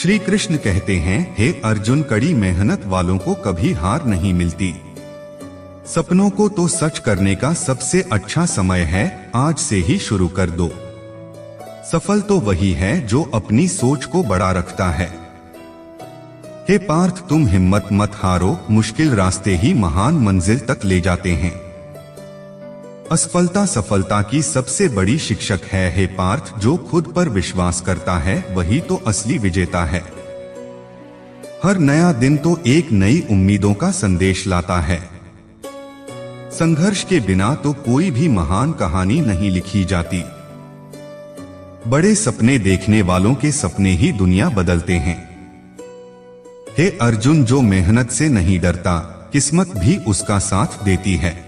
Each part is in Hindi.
श्री कृष्ण कहते हैं, हे अर्जुन, कड़ी मेहनत वालों को कभी हार नहीं मिलती। सपनों को तो सच करने का सबसे अच्छा समय है, आज से ही शुरू कर दो। सफल तो वही है जो अपनी सोच को बड़ा रखता है। हे पार्थ, तुम हिम्मत मत हारो, मुश्किल रास्ते ही महान मंजिल तक ले जाते हैं। असफलता सफलता की सबसे बड़ी शिक्षक है। हे पार्थ, जो खुद पर विश्वास करता है वही तो असली विजेता है। हर नया दिन तो एक नई उम्मीदों का संदेश लाता है। संघर्ष के बिना तो कोई भी महान कहानी नहीं लिखी जाती। बड़े सपने देखने वालों के सपने ही दुनिया बदलते हैं। हे अर्जुन, जो मेहनत से नहीं डरता, किस्मत भी उसका साथ देती है।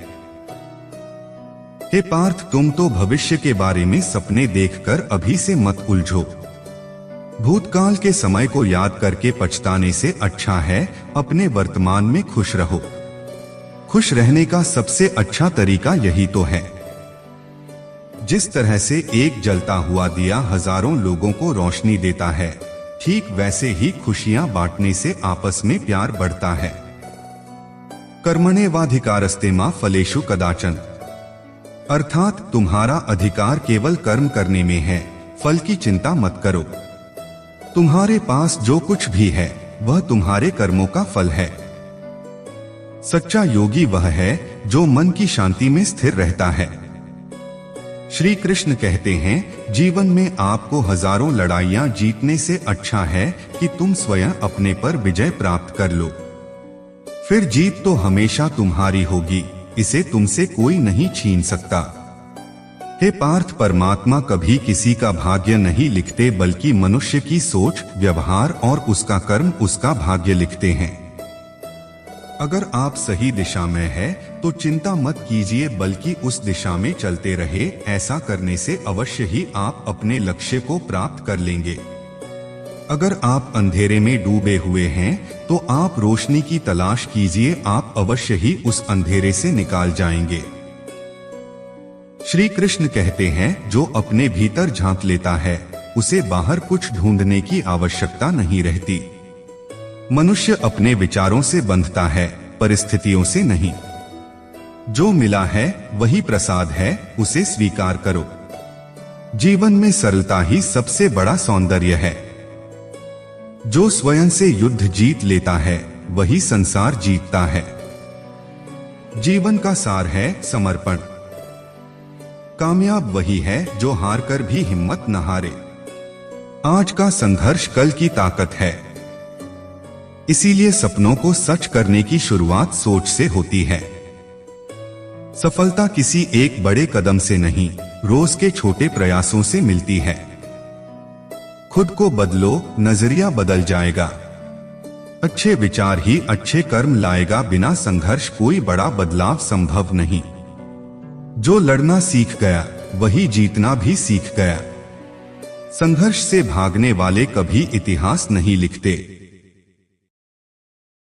हे पार्थ, तुम तो भविष्य के बारे में सपने देखकर अभी से मत उलझो। भूतकाल के समय को याद करके पछताने से अच्छा है अपने वर्तमान में खुश रहो। खुश रहने का सबसे अच्छा तरीका यही तो है। जिस तरह से एक जलता हुआ दिया हजारों लोगों को रोशनी देता है, ठीक वैसे ही खुशियां बांटने से आपस में प्यार बढ़ता है। कर्मण्येवाधिकारस्ते मा फलेषु कदाचन, अर्थात तुम्हारा अधिकार केवल कर्म करने में है, फल की चिंता मत करो। तुम्हारे पास जो कुछ भी है वह तुम्हारे कर्मों का फल है। सच्चा योगी वह है जो मन की शांति में स्थिर रहता है। श्री कृष्ण कहते हैं, जीवन में आपको हजारों लड़ाइयां जीतने से अच्छा है कि तुम स्वयं अपने पर विजय प्राप्त कर लो। फिर जीत तो हमेशा तुम्हारी होगी, इसे तुमसे कोई नहीं छीन सकता। हे पार्थ, परमात्मा कभी किसी का भाग्य नहीं लिखते, बल्कि मनुष्य की सोच, व्यवहार और उसका कर्म उसका भाग्य लिखते हैं। अगर आप सही दिशा में हैं, तो चिंता मत कीजिए, बल्कि उस दिशा में चलते रहे। ऐसा करने से अवश्य ही आप अपने लक्ष्य को प्राप्त कर लेंगे। अगर आप अंधेरे में डूबे हुए हैं, तो आप रोशनी की तलाश कीजिए, आप अवश्य ही उस अंधेरे से निकाल जाएंगे। श्री कृष्ण कहते हैं, जो अपने भीतर झांक लेता है उसे बाहर कुछ ढूंढने की आवश्यकता नहीं रहती। मनुष्य अपने विचारों से बंधता है, परिस्थितियों से नहीं। जो मिला है वही प्रसाद है, उसे स्वीकार करो। जीवन में सरलता ही सबसे बड़ा सौंदर्य है। जो स्वयं से युद्ध जीत लेता है वही संसार जीतता है। जीवन का सार है समर्पण। कामयाब वही है जो हार कर भी हिम्मत न हारे। आज का संघर्ष कल की ताकत है। इसीलिए सपनों को सच करने की शुरुआत सोच से होती है। सफलता किसी एक बड़े कदम से नहीं, रोज के छोटे प्रयासों से मिलती है। खुद को बदलो, नजरिया बदल जाएगा। अच्छे विचार ही अच्छे कर्म लाएगा, बिना संघर्ष कोई बड़ा बदलाव संभव नहीं। जो लड़ना सीख गया वही जीतना भी सीख गया। संघर्ष से भागने वाले कभी इतिहास नहीं लिखते।